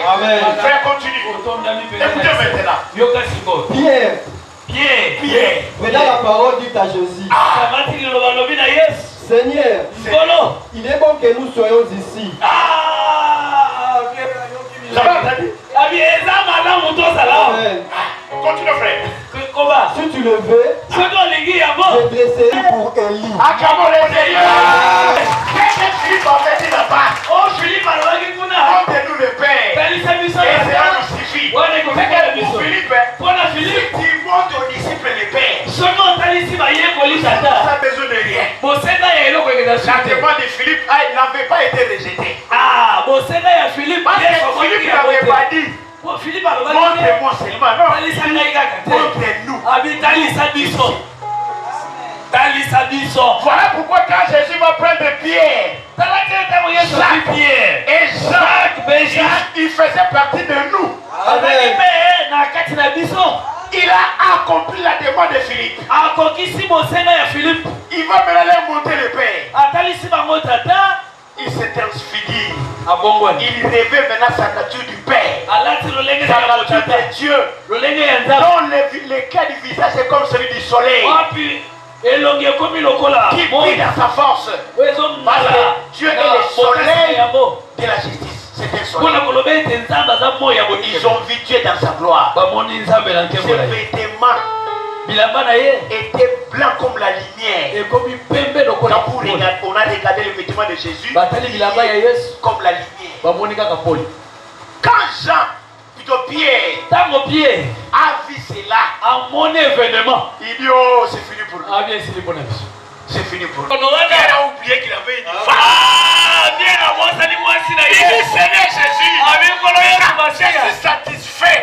Amen. Frère, continue. Écoutez maintenant. Pierre. Maintenant la parole dit à Jésus. Seigneur, il est bon que nous soyons ici. Ça va, t'as dit? Amen. Continue, frère. Si tu le veux, je dresserai pour Élie. Acclamons le Seigneur. Qu'est-ce que Philippe a fait là-bas? Montre-nous le Père. Et cela nous suffit. C'est que pour Philippe, si tu montres aux disciples le Père, tu n'as pas besoin de rien. La demande de Philippe n'avait pas été rejetée. Parce que Philippe n'avait pas dit montre-moi seulement. Non, montre-nous. Voilà pourquoi quand Jésus va prendre Pierre, et Jacques, il faisait partie de nous. Amen. Il a accompli la demande de Philippe. Il va maintenant leur montrer le Père. Il s'est transfiguré. Il rêvait maintenant sa nature du Père. Sa nature de Dieu. Dont le cas du visage est comme celui du soleil. Qui brille dans sa force. Parce que Dieu est le soleil de la justice. C'est un soleil. Ils ont vu Dieu dans sa gloire. Ses vêtements étaient blancs comme la lumière. Quand on a regardé le vêtement de Jésus, comme la lumière. Quand Jean, plutôt Pierre, a vu cela, il dit oh, c'est fini pour nous. C'est fini pour nous. Il a oublié qu'il avait une femme. Il dit Seigneur Jésus, je suis satisfait.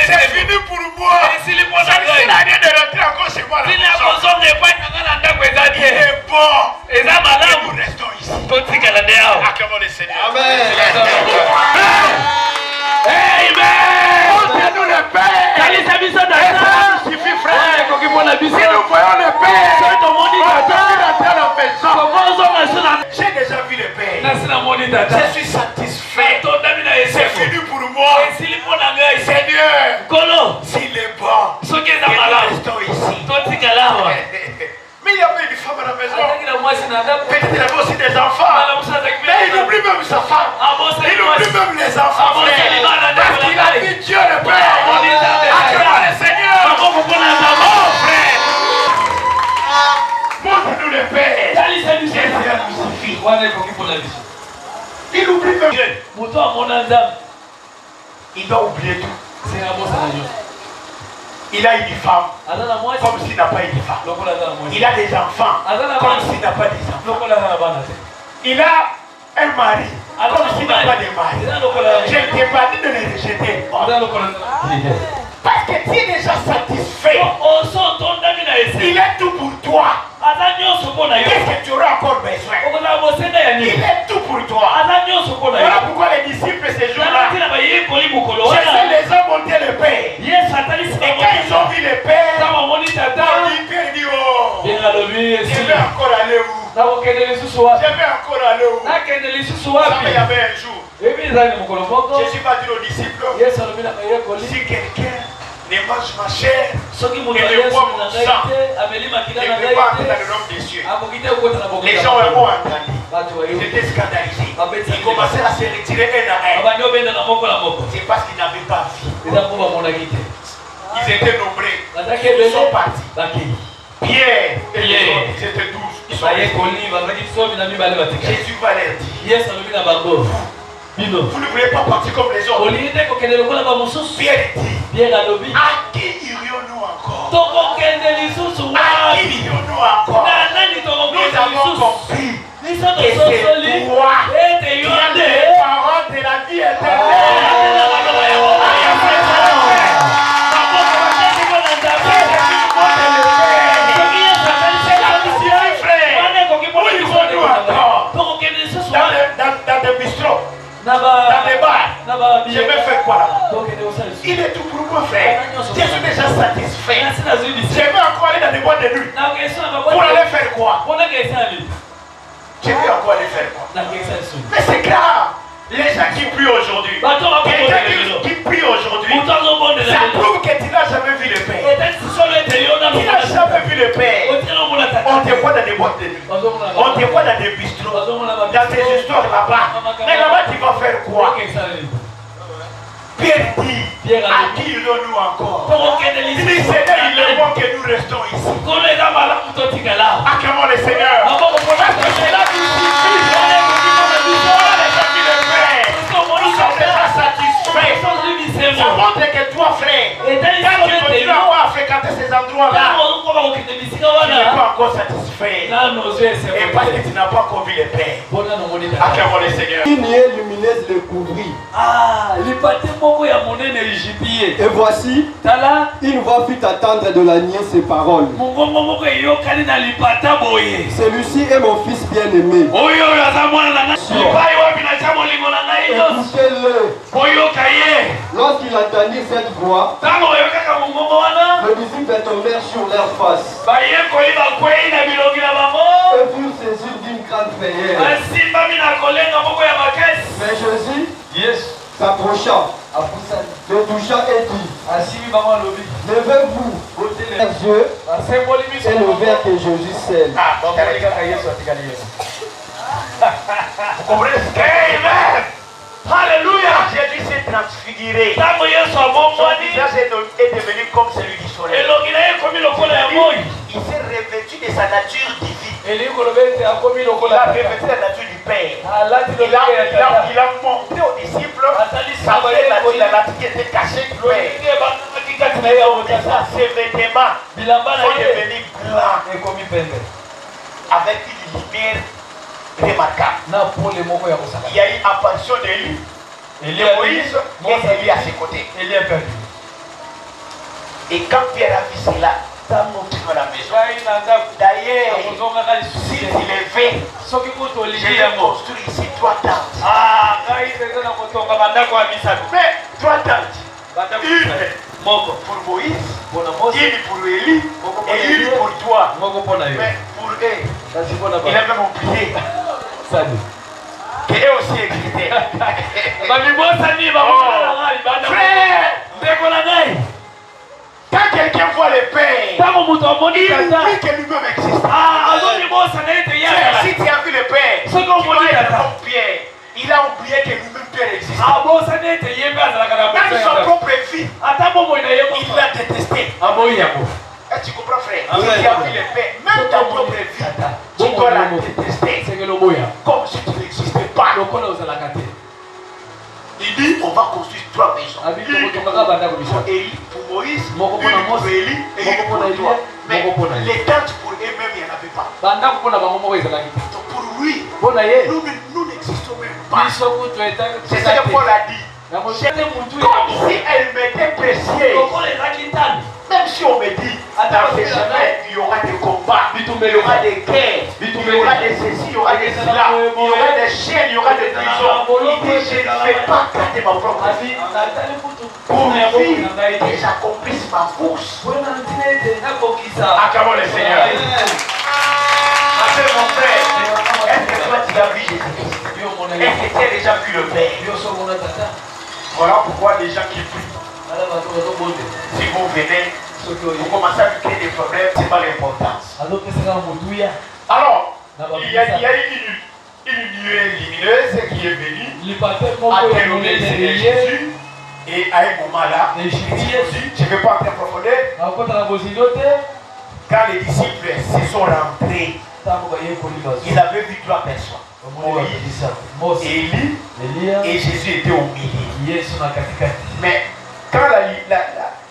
C'est fini pour moi. Ça ne sert à rien de rentrer encore chez moi. Il est bon. Et nous restons ici. Acclamons le Seigneur. Amen. Amen. Montre-nous le Père. Et ça nous suffit, frère. Si nous voyons le Père, on peut rentrer à la maison. J'ai déjà vu le Père. Je suis satisfait. C'est fini pour moi. Seigneur, s'il est bon, nous restons ici. Mais il y avait une femme à la maison. Peut-être il avait aussi des enfants. Mais il oublie même sa femme. Il oublie même les enfants. Parce qu'il a vu Dieu le Père. Acclamons le Seigneur. Oh frère. Montre-nous le Père. Seigneur nous suffit. Il oublie même Dieu. Il doit oublier tout. Il a une femme comme s'il n'a pas une femme. Il a des enfants comme s'il n'a pas des enfants. Il a un mari comme s'il n'a pas de mari. Je ne t'ai pas dit de le rejeter. Parce que tu es déjà satisfait. Il est tout pour toi. Qu'est-ce que tu auras encore besoin? Il est tout pour toi. Voilà pourquoi les disciples ces jours-là, Jésus les a monté le Père. Et quand ils ont vu le Père, Pierre dit oh, je vais encore aller où? Je vais encore aller où? Ça, mais il y avait un jour, Jésus va dire aux disciples, si quelqu'un ne mange ma chair et ne boit mon sang, ne peut pas entrer dans le royaume des cieux. Les gens ont entendu. Ils étaient scandalisés. Ils commençaient à se retirer un à un. C'est parce qu'ils n'avaient pas vu. Ils étaient nombreux. Ils sont partis. Pierre et les autres, ils étaient 12. Ils sont restés. Jésus va leur dire, vous ne voulez pas partir comme les autres. Pierre dit, à qui irions-nous encore? À qui irions-nous encore? Nous avons compris que c'est toi qui as les paroles de la vie éternelle. Dans des bistrots, dans des bars, je vais faire quoi là? Il est tout pour moi, frère. Je suis déjà satisfait. Je vais encore aller dans des boîtes de nuit. Pour aller faire quoi? Je vais encore aller faire quoi? Mais c'est grave. Les gens qui prient aujourd'hui, ils boîtes de nuit. On te voit dans des bistrots, dans tes histoires là-bas. Mais là-bas, tu vas faire quoi? Pierre dit, à qui irons-nous encore? Il dit, Seigneur, il est bon que nous restons ici. Acclamons le Seigneur. Nous sommes déjà satisfaits. Ça montre que toi, frère, quand tu continues à fréquenter ces endroits-là, tu n'es pas encore satisfait. Et parce que tu n'as pas encore vu les pères. Acclamons le Seigneur. Une nuée lumineuse le couvrit. Et voici, une voix fit attendre de la nuée ces paroles. Celui-ci est mon fils bien-aimé. Écoutez-le. Lorsqu'il entendit cette voix, les disciples tombèrent sur leur face et furent saisis d'une grande frayeur. Mais Jésus s'approcha, le toucha et dit, levez-vous, les yeux et le verre que Jésus scelle. Amen. Alléluia. Jésus s'est transfiguré. Son visage est devenu comme celui du soleil. Il s'est revêtu de sa nature divine. Il a revêtu la nature du Père. Il a montré aux disciples sa vraie nature, la nature qui était cachée du Père. Ses vêtements sont devenus blancs avec une lumière remarquable. Il y a une apparition d'Élie, de Moïse et Élie à ses côtés. Et quand Pierre a vu cela, dans la maison, d'ailleurs, s'il élevait, je vais construire ici 3 tentes. Mais 3 tentes. Une pour Moïse, une pour Élie et une pour toi. Mais pour eux, il a même oublié qu'eux aussi existaient. Frère, quand quelqu'un voit le Père, il oublie que lui-même existe. Si tu as vu le Père, tu vas être comme Pierre. Il a oublié que lui-même Pierre existe. Même son propre vie, il l'a détesté. Tu comprends, frère? Si tu as vu le Père, même ta propre vie, tu dois la détester. Comme si tu n'existais pas. Il dit, on va construire 3 maisons. Une pour Élie, pour Moïse, une pour Élie et une pour toi. Mais les tentes pour eux-mêmes, il n'y en avait pas. Donc pour lui, nous n'existons même pas. C'est ce que Paul a dit. Comme si elle m'était précieuse. Même si on me dit, dans ces chemins, il y aura des combats, il y aura des guerres, il y aura des ceci, il y aura des cela, il y aura des chaînes, il y aura des prisons. Il dit, je ne fais pas garder ma propre vie pour vivre et que j'accomplisse ma course. Acclamons le Seigneur. Mon frère, est-ce que toi tu as vu Jésus? Est-ce que tu as déjà vu le Père? Voilà pourquoi les gens qui prient, si vous venez, vous commencez à lui créer des problèmes, ce n'est pas l'importance. Alors, il y a une nuée lumineuse qui est venue à terminer le Seigneur Jésus. Et à un moment là, je ne vais pas entrer en profondeur. Quand les disciples se sont rentrés, ils avaient vu 3 personnes. Moïse, Élie et Jésus étaient au milieu. Mais quand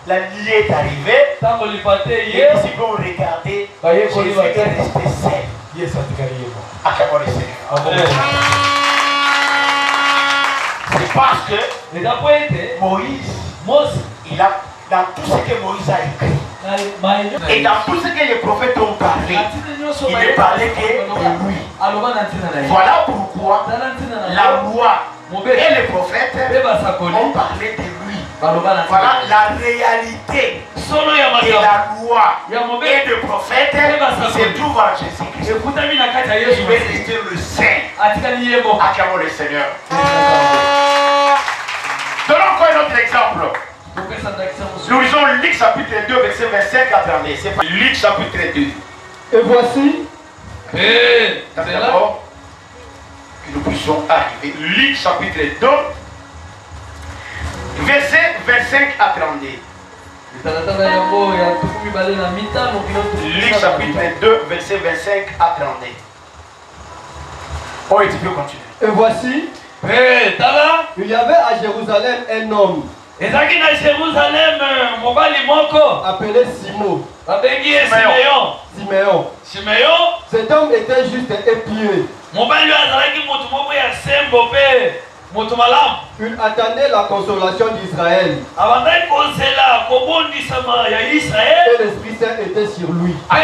la nuit est arrivée, les disciples ont regardé, Jésus est resté seul. Acclamons le Seigneur. C'est parce que Moïse, il a, dans tout ce que Moïse a écrit, et dans tout ce que les prophètes ont parlé, il ne parlait que de lui. Voilà pourquoi la loi et les prophètes ont parlé de lui. Voilà la réalité de la loi et des prophètes qui se trouve en Jésus-Christ. Il va rester le Saint. Acclamons le Seigneur. Donnons encore un autre exemple. Nous lisons Luc chapitre 2, verset 25 à 32. C'est pas Luc chapitre 2. Et voici, D'abord, que nous puissions arriver. Luc chapitre 2, verset 25 à 32. Luc chapitre 2, verset 25 à 32. Oh, et tu peux continuer. Et voici, il y avait à Jérusalem un homme appelé Simon. Siméon. Cet homme était juste épié. Il attendait la consolation d'Israël. Et l'Esprit Saint était sur lui. Il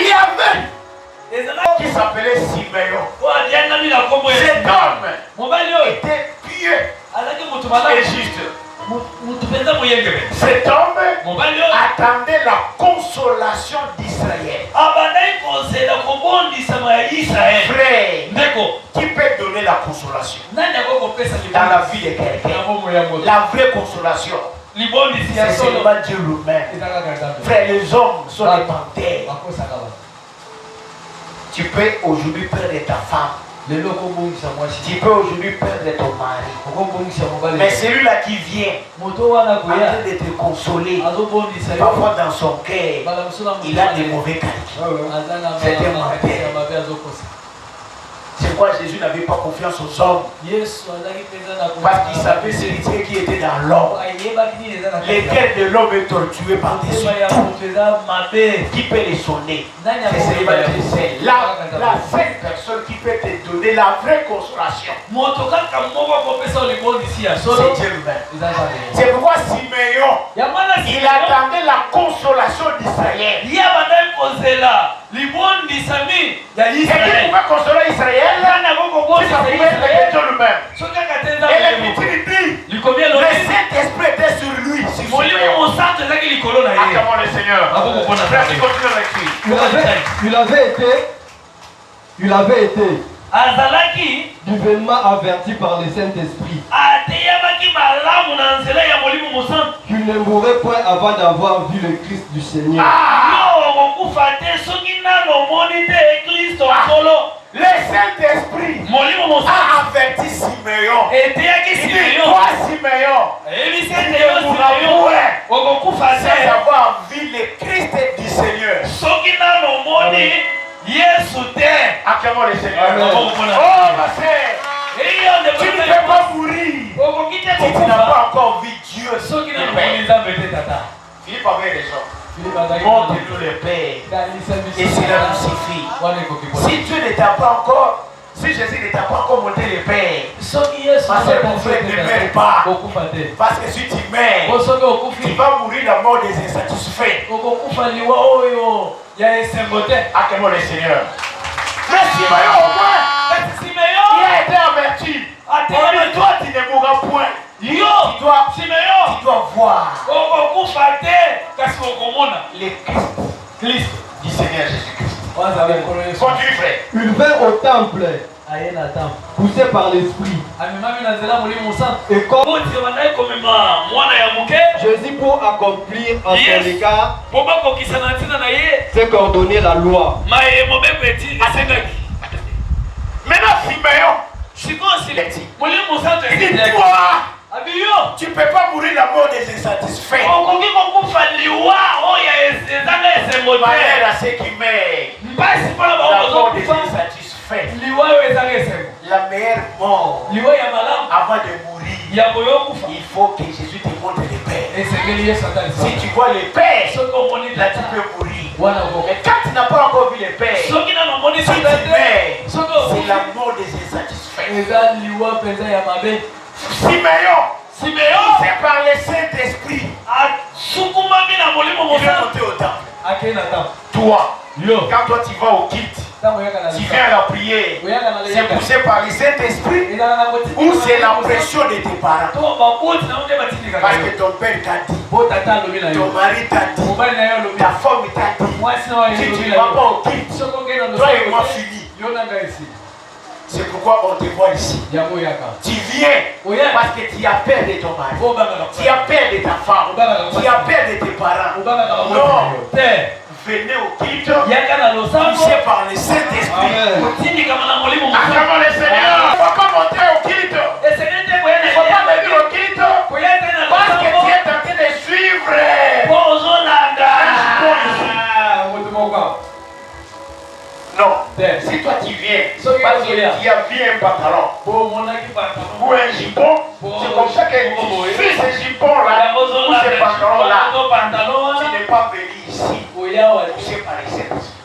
y avait qui s'appelait Siméon. Cet homme était pieux et juste. Cet homme attendait la consolation d'Israël. Frère, qui peut donner la consolation dans la vie de quelqu'un? La vraie consolation, c'est seulement Dieu lui-même. Frère, les hommes sont des panthères. Tu peux aujourd'hui perdre ta femme. Tu peux aujourd'hui perdre ton mari. Mais celui-là qui vient en train de te consoler, parfois dans son cœur, il a des mauvais calculs. C'est un menteur. C'est pourquoi Jésus n'avait pas confiance aux hommes. Parce qu'il savait celui qui était dans l'homme. Les cœurs de l'homme est torturé par-dessus tout. Qui peut les sonner? C'est la seule personne qui peut te donner la vraie consolation. C'est Dieu lui-même. C'est pourquoi Siméon, il attendait la consolation d'Israël. Et qui pouvait consoler Israël? Ça pouvait être Dieu lui-même. Et l'Épître dit, le Saint-Esprit était sur lui. Acclamons le Seigneur. Frère, continue avec lui. Il avait été nouvellement averti par le Saint-Esprit qu'il ne mourrait point avant d'avoir vu le Christ du Seigneur. Le Saint-Esprit a averti Siméon. Il dit, toi Siméon, tu ne mourras point sans avoir vu le Christ du Seigneur. Acclamons le Seigneur. Oh ma sœur, tu ne peux pas mourir si tu n'as pas encore vu Dieu. Philippe avait raison. Montre-nous le Père et cela nous suffit. Si Dieu ne t'a pas encore, si Jésus ne t'a pas encore montré le Père, parce que mon frère ne meurt pas. Parce que si tu meurs, tu vas mourir la mort des insatisfaits. Acclamons le Seigneur. Mais Siméon au moins, il a été averti. Mais toi tu ne mourras point. Tu dois voir le Christ du Seigneur Jésus-Christ. Continue frère. Il vint au temple, poussé par l'Esprit. Et comme Jésus pour accomplir en son égard c'est qu'ordonner la loi. Maintenant Siméon, il dit, toi, tu ne peux pas mourir la mort des insatisfaits. Malheur à ceux qui meurent. La mort des insatisfaits. La meilleure mort avant de mourir. Il faut que Jésus te montre le Père. Si tu vois le Père, là tu peux mourir. Mais quand tu n'as pas encore vu le Père, si tu meurs, c'est la mort des insatisfaits. Siméon, c'est par le Saint-Esprit. Il est monté au temple. Toi, quand toi tu vas au culte, tu viens à la prière, c'est poussé par le Saint-Esprit ou c'est la pression de tes parents? Parce que ton père t'a dit, ton mari t'a dit, ta femme t'a dit, si tu ne vas pas au culte, toi et moi finis. C'est pourquoi on te voit ici. Tu viens parce que tu as peur de ton mari, tu as peur de ta femme, tu as peur de tes parents. Non, venez au culte, poussé par le Saint-Esprit. Acclamons le Seigneur. Il ne faut pas monter au culte. Il ne faut pas venir au culte parce que tu es en train de suivre. Non, si toi tu viens, parce que tu as vu un pantalon ou un jupon, c'est comme ça que tu fais ce jupon-là ou ce pantalon-là. Tu n'es pas venu ici, poussé par les Saint-Esprit.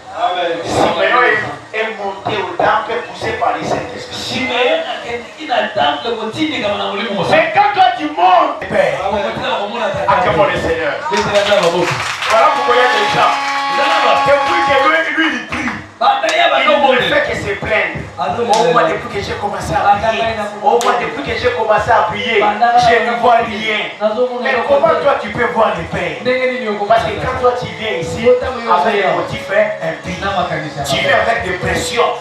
Simeon est monté au temple poussé par les Saint-Esprit. Mais quand toi tu montes, acclamons le Seigneur. Voilà pourquoi il y a des gens. Depuis que lui il prie, il ne fait que se plaindre. Oh, moi depuis que j'ai commencé à prier, oh, moi depuis que j'ai commencé à prier, je ne vois rien. Mais comment toi tu peux voir le Père? Parce que quand toi tu viens ici avec un motif impie, tu viens avec des pressions.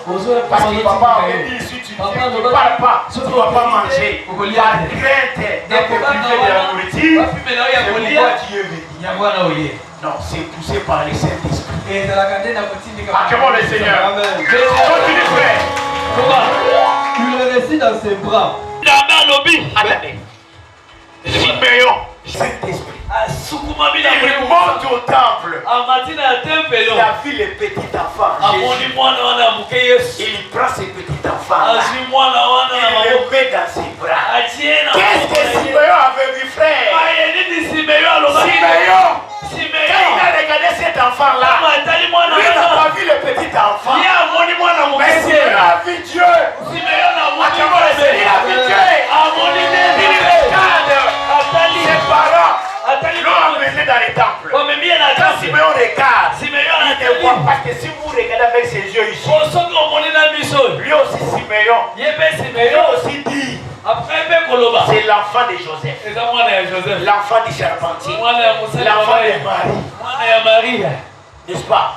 Parce que papa avait dit ici, tu ne parles pas, tu ne vas pas manger. Par crainte d'être privé de la nourriture, c'est pourquoi tu es venu. Non, c'est poussé par les Saint-Esprit. Acclamons le Seigneur. Continue, frère. Tu le récits dans ses bras. Attendez. Simeon, Saint-Esprit. Il monte au temple. Il a vu les petits enfants. Jésus. Il prend ses petits enfants. Il les met dans ses bras. Qu'est-ce que Simeon avait vu, frère? Simeon. Quand il a regardé cet enfant-là, lui n'a pas vu le petit enfant. Mais Simeon a vu Dieu. Il a vu Dieu. Il regarde ses parents. L'ont emmené dans les temples. Quand Simeon regarde, il ne voit pas que si vous regardez avec ses yeux ici, lui aussi Simeon, lui aussi dit, c'est l'enfant de Joseph, l'enfant du charpentier, l'enfant de Marie, n'est-ce pas?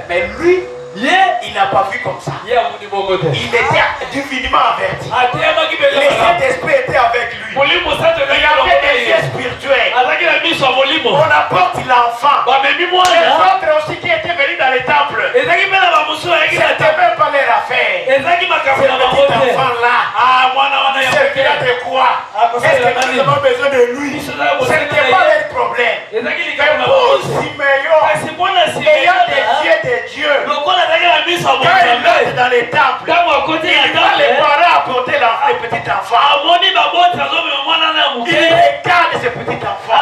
Mais lui, il n'a pas vu comme ça. Il était divinement averti. Le Saint-Esprit était avec lui. Il avait des yeux spirituels. On apporte l'enfant. Les autres aussi qui étaient venus dans les temples, c'était même pas leur affaire. Ce petit enfant-là, il servira de quoi? Est-ce que nous avons besoin de lui? Ce n'était pas leur problème. Mais pour Simeon, ayant des yeux de Dieu, quand il entre dans les temples, il voit les parents apporter le petit enfant. Il regarde ce petit enfant.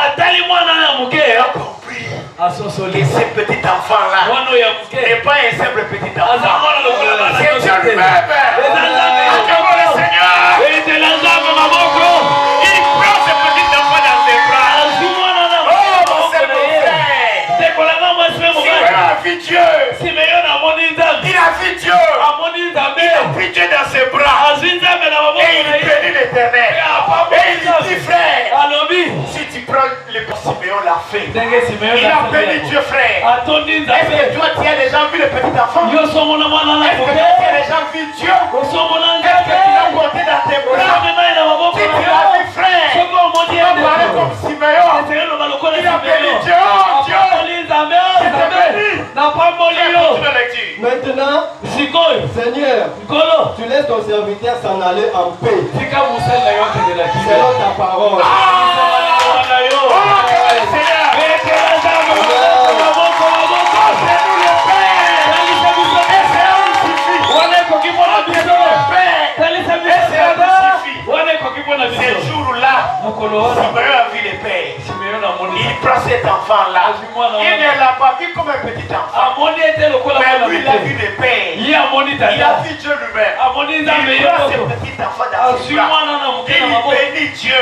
Il a compris que ce petit enfant-là n'est pas un simple petit enfant. C'est Dieu lui-même. Acclamons le Seigneur. Il prend ce petit enfant dans ses bras. Oh, mon frère. Simeon a vu Dieu. Il a vu Dieu. Il a pris Dieu dans ses bras. Et il bénit l'Éternel. Et il dit, frère, si tu prends le Simeon l'a fait. Il a béni Dieu, frère. Est-ce que toi tu as déjà vu le petit enfant? Est-ce que toi tu as déjà vu Dieu? Est-ce que tu l'as porté dans tes bras? Si tu l'as vu, frère, tu vas parler comme Simeon. Il a béni Dieu. Dieu, maintenant, Seigneur, tu laisses ton serviteur s'en aller en paix. Selon ta parole. Ce jour-là, Simeon a vu le Père. Il prend cet enfant-là. Il ne l'a pas vu comme un petit enfant. Mais lui, il a vu le Père. Il a vu Dieu lui-même. Il prend ce petit enfant dans ses bras. Il bénit Dieu.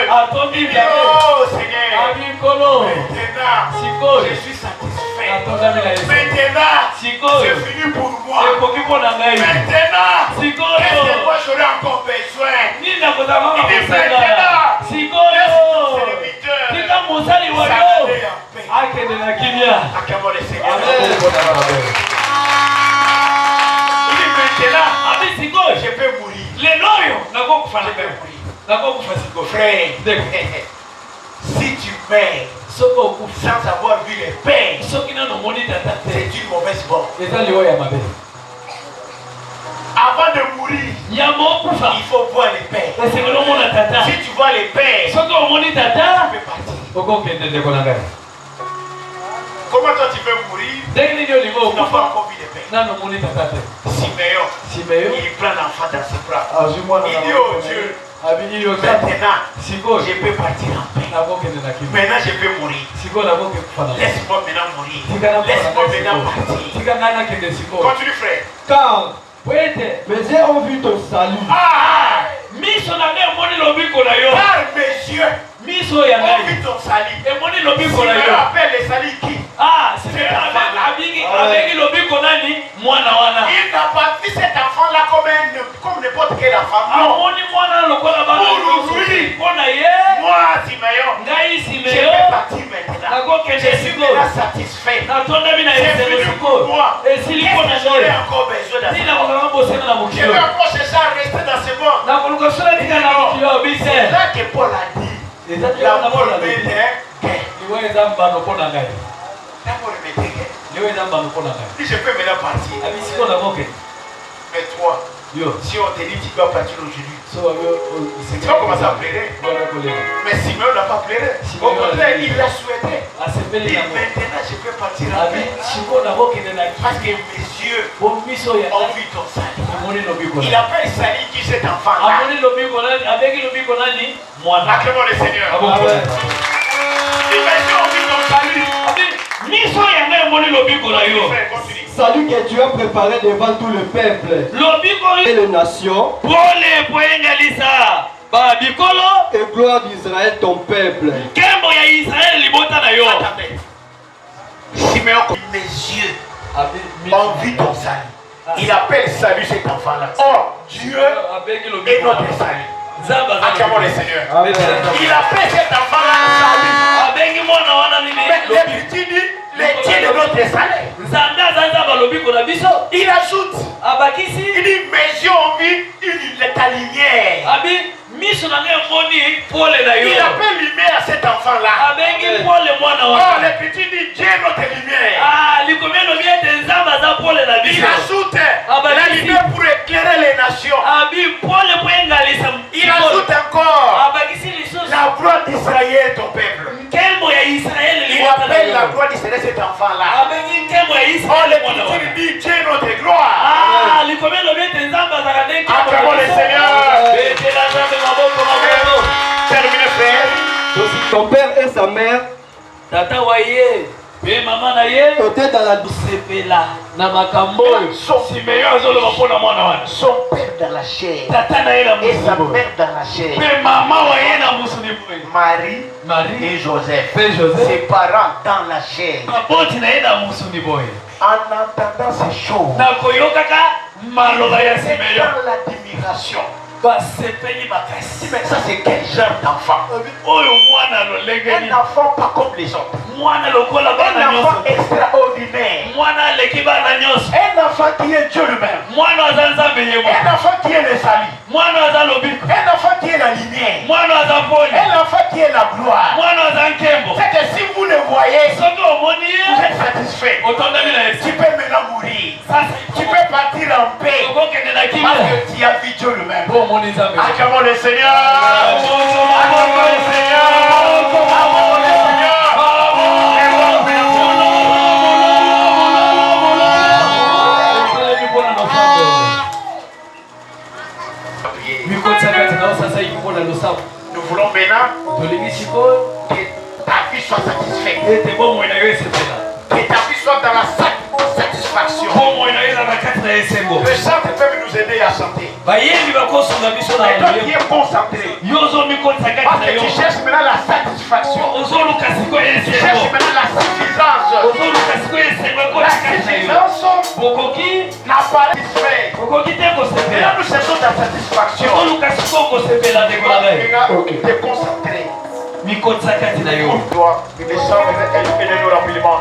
Il dit, oh Seigneur, maintenant, je suis satisfait. Maintenant, c'est fini pour moi. Maintenant, qu'est-ce que moi j'aurais encore besoin? Il dit maintenant, laisse ton serviteur s'en aller en paix. Acclamons le Seigneur. Il dit maintenant, je peux mourir. Je peux mourir. Frère, si tu meurs sans avoir vu les pères, c'est une mauvaise mort. Avant de mourir, il faut voir les pères. Si tu vois les pères, tu peux partir. Comment toi tu veux mourir? Tu n'as pas encore vu les pères. Siméon, il prend l'enfant dans ses bras. Il dit oh Dieu, maintenant je peux partir en paix. Maintenant je peux mourir. Laisse-moi maintenant mourir. Laisse-moi maintenant partir. Continue frère. Car mes yeux ont vu ton salut. Ah! Par mes yeux. On vit ton salut. Siméon appelle les salut qui? Il n'a pas vu cet enfant-là comme n'importe quel enfant. Non. Pour lui, moi, Siméon, je vais partir maintenant. Je suis maintenant satisfait. C'est fini pour moi. Qu'est-ce que j'aurais encore besoin dans ce monde? Je vais encore chercher à rester dans ce monde. C'est là que Paul a dit. L'amour m'était si je peux maintenant partir. Mais toi, si on te dit tu dois partir aujourd'hui, tu vas commencer à pleurer. Mais Siméon n'a pas pleuré. Au contraire, il l'a souhaité. Maintenant je peux partir en paix. Parce que mes yeux ont vu ton salut. Il appelle salut qui cet enfant-là. Acclamons le Seigneur. Les messieurs ont vu ton salut. Salut que tu as préparé devant tout le peuple et les nations. Et gloire d'Israël, ton peuple. Siméon, mes yeux ont vu ton salut. Il appelle salut cet enfant-là. Oh, Dieu est notre salut. Acclamons le Seigneur. Amen. Il appelle cet enfant-là salut. Mais l'Écriture dit les dieux de notre salut. Il ajoute, il dit mes yeux ont vu ta lumière. Il appelle lumière à cet enfant-là. Oh, l'Écriture dit Dieu est notre lumière. Il ajoute la lumière pour éclairer les nations. Il ajoute encore la gloire d'Israël, ton peuple. Il appelle la gloire d'Israël cet enfant-là. Oh, l'Écriture dit Dieu est notre gloire. Acclamons le Seigneur. Terminé, frère. Ton père et sa mère étaient dans la son père dans la chair et sa mère dans la chair. Marie et Joseph, ses parents dans la chair. En entendant ces choses, dans l'admiration. Mais ça c'est quel genre d'enfant? Un enfant pas comme les autres. Un enfant extraordinaire. Un enfant qui est Dieu lui-même. Un enfant qui est le salut. Un enfant qui est la lumière. Un enfant qui est la gloire. C'est que si vous le voyez, vous êtes satisfait. Tu peux maintenant mourir. Tu peux partir en paix. Parce que tu as vu Dieu lui-même. Acclamons le Seigneur. Acclamons le Seigneur. Acclamons le Seigneur. Nous voulons maintenant que ta vie soit satisfaite. Que ta vie soit dans la satisfaction. Le chant peut nous aider à chanter. Et toi qui es concentré. Parce que tu cherches maintenant la satisfaction. Tu cherches maintenant la suffisance. La suffisance n'a pas satisfait. Et là nous cherchons ta satisfaction. Te concentrer. Toi, il est sans aidez-nous rapidement.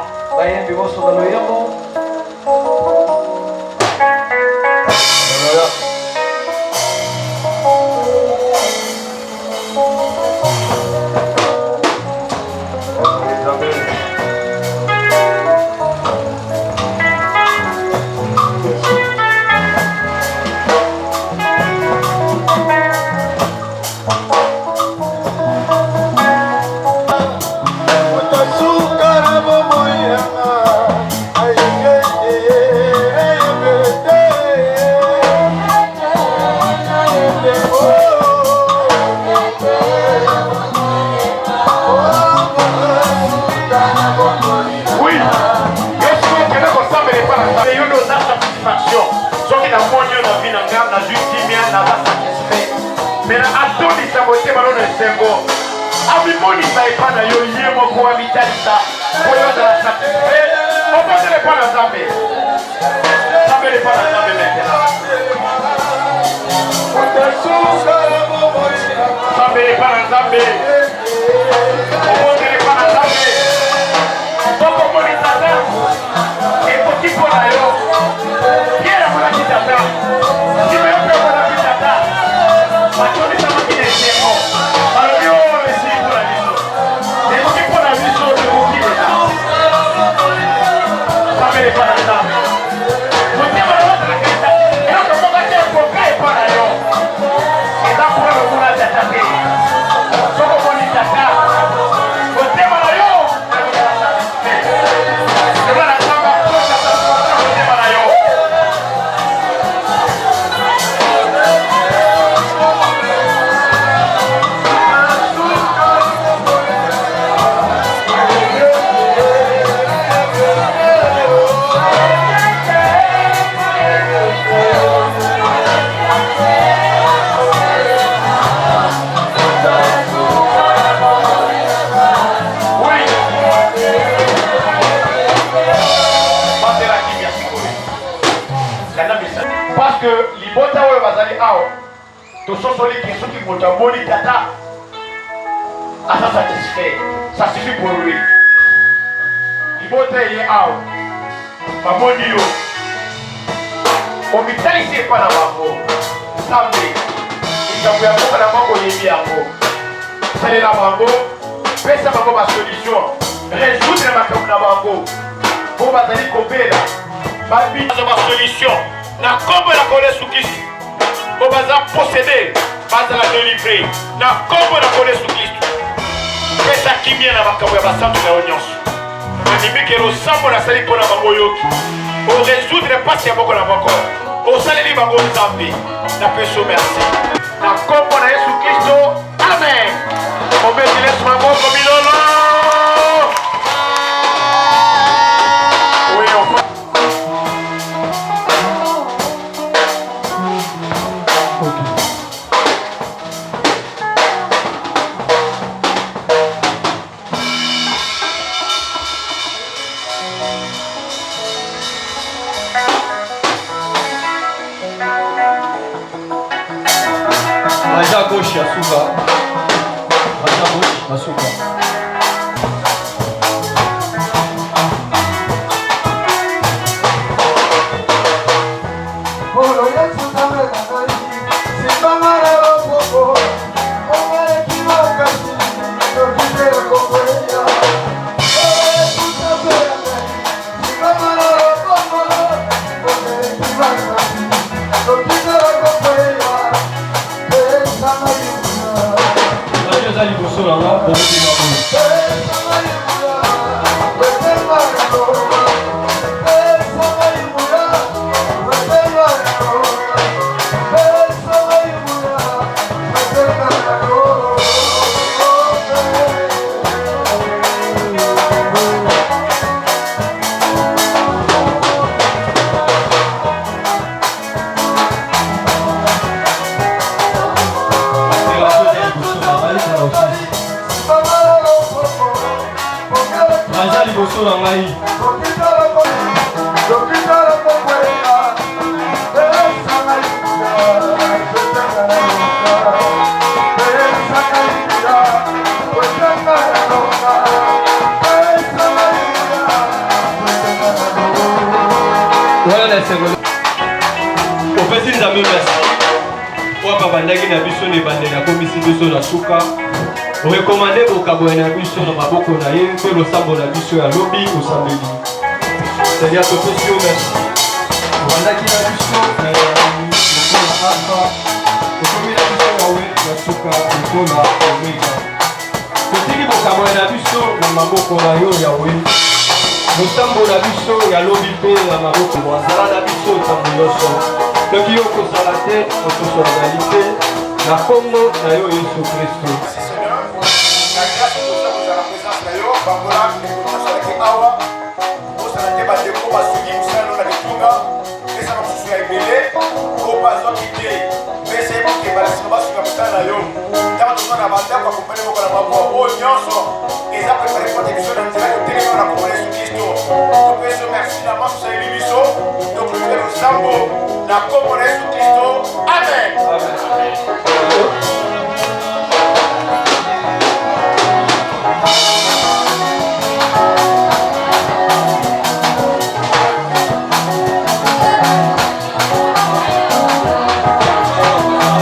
naza satisfait. Mais atondisa motema no esengo. Abimonisa epa na yo ye moko wa mitalisa. Oyo azala satisfait. Obosele pa na Nzambe. Nzambe le pa na Nzambe maintenant. Nzambe le pa na Nzambe. Obosele pa na Nzambe. Okomonisa ta. Ekoki mpo na yo. Yera molaki tata. Kimeyope molaki tata. Batondisa mokili esengo. Balobi oyo esili mpo na biso. Ekoki mpo na biso ekoki leta. Nzambe le pa na Nzambe. Motema na batalaka eta. Eloko moko te ekoka epa na yo. Eza mpona lokuna tata te. Soko moni tata. Motema na yo. Eza na Nzambe akosa motema na yo. Parce que libota oyo bazali awa tososoli ke soki moto amoni tata aza satisfait, ça suffit pour lui. Libota eye awa bamoni yo omitalisi epa na bango Nzambe likambo ya mboka na moko oyebi yango salela bango pesa bango basolution résoudre makambo na bango mpo bazali kobela babino basolution na kombo na kole sukisi po baza possédé bazala délivré na kombo na kole sukisi pesa kimia na makambo ya basantu na yo nyonso andimike losambo nasali mpo na bango yoki orésoudre pasi ya moko na moko osaleli bango Nzambe na peso merci na kombo na Yesu Kristo amen ometi lesu maboko milolo Maja gauche ya suka. Maja gauche ya suka. Opesi Nzambe merci. Wapa bandaki na biso ne bandela komisi biso na suka. Recommandé bokabo na biso na maboko na ye mpe losambo na biso ya lobi osambeli. C'est-à-dire topesi yo merci. Bandaki na biso na alpha. Okomi na biso yawe na suka ikola omega. Totiki bokabo na biso na maboko na yo yawe. Losambo na biso ya lobi mpe na maboko mwazala na biso ntambo nyonso. Toki yo kozala te otosolali te na kombo na yo Yesu Kristo. La grâce de la présence de Dieu, Bangola, qui awa, vous savez que les gens qui sont dans la Tunga, les gens qui sont ébélés, au pas qui mais balasino basuka mosala na yo ntango toza na bandako akompane moko na mabwa oyo nyonso eza prepare pote biso na nzela totelema na komona yesu kristo topeso merci na maso osaleli biso tokulukela nzambo na kombo na yesu kristo amen.